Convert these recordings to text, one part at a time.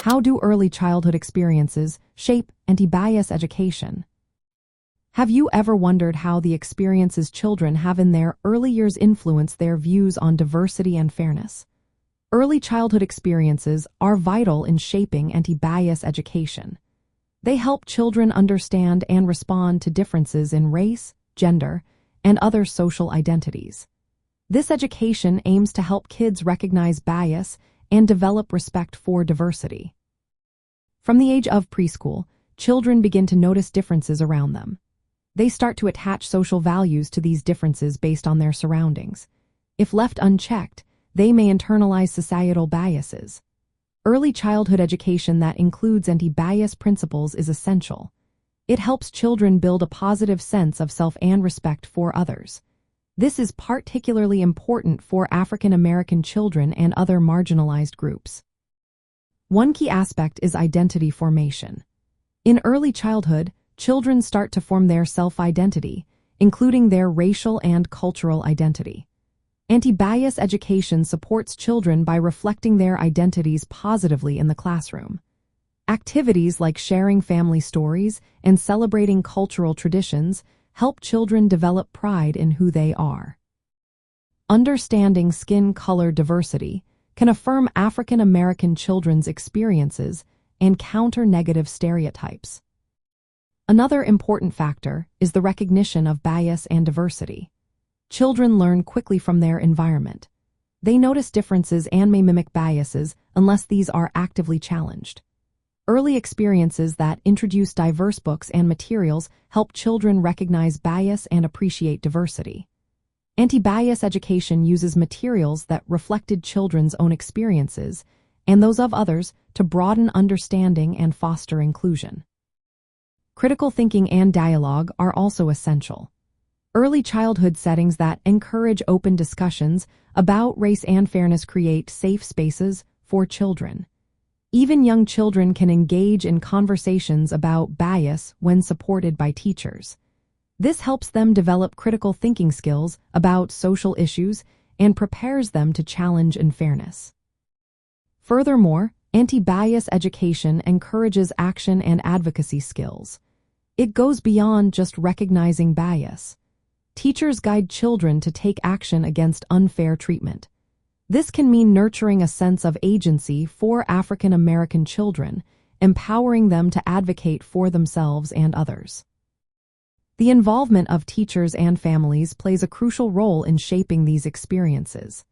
How do early childhood experiences shape anti-bias education? Have you ever wondered how the experiences children have in their early years influence their views on diversity and fairness? Early childhood experiences are vital in shaping anti-bias education. They help children understand and respond to differences in race, gender, and other social identities. This education aims to help kids recognize bias and develop respect for diversity. From the age of preschool, children begin to notice differences around them. They start to attach social values to these differences based on their surroundings. If left unchecked, they may internalize societal biases. Early childhood education that includes anti-bias principles is essential. It helps children build a positive sense of self and respect for others. This is particularly important for African American children and other marginalized groups. One key aspect is identity formation. In early childhood, children start to form their self-identity, including their racial and cultural identity. Anti-bias education supports children by reflecting their identities positively in the classroom. Activities like sharing family stories and celebrating cultural traditions help children develop pride in who they are. Understanding skin color diversity can affirm African American children's experiences and counter negative stereotypes. Another important factor is the recognition of bias and diversity. Children learn quickly from their environment. They notice differences and may mimic biases unless these are actively challenged. Early experiences that introduce diverse books and materials help children recognize bias and appreciate diversity. Anti-bias education uses materials that reflected children's own experiences and those of others to broaden understanding and foster inclusion. Critical thinking and dialogue are also essential. Early childhood settings that encourage open discussions about race and fairness create safe spaces for children. Even young children can engage in conversations about bias when supported by teachers. This helps them develop critical thinking skills about social issues and prepares them to challenge unfairness. Furthermore, anti-bias education encourages action and advocacy skills. It goes beyond just recognizing bias. Teachers guide children to take action against unfair treatment. This can mean nurturing a sense of agency for African American children, empowering them to advocate for themselves and others. The involvement of teachers and families plays a crucial role in shaping these experiences.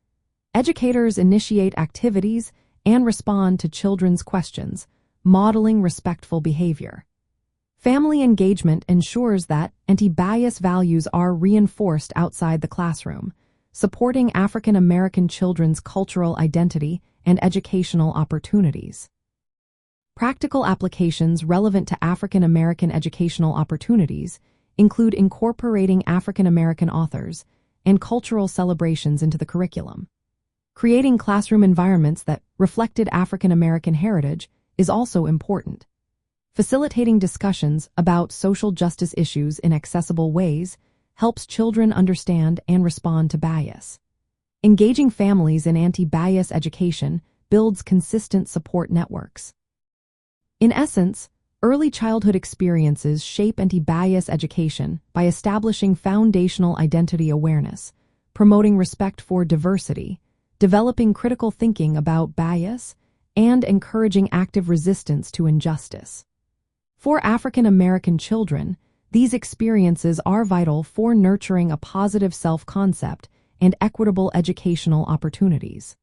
Educators initiate activities and respond to children's questions, modeling respectful behavior. Family engagement ensures that anti-bias values are reinforced outside the classroom, supporting African American children's cultural identity and educational opportunities. Practical applications relevant to African American educational opportunities include incorporating African American authors and cultural celebrations into the curriculum. Creating classroom environments that reflected African American heritage is also important. Facilitating discussions about social justice issues in accessible ways helps children understand and respond to bias. Engaging families in anti-bias education builds consistent support networks. In essence, early childhood experiences shape anti-bias education by establishing foundational identity awareness, promoting respect for diversity, developing critical thinking about bias, and encouraging active resistance to injustice. For African American children, these experiences are vital for nurturing a positive self-concept and equitable educational opportunities.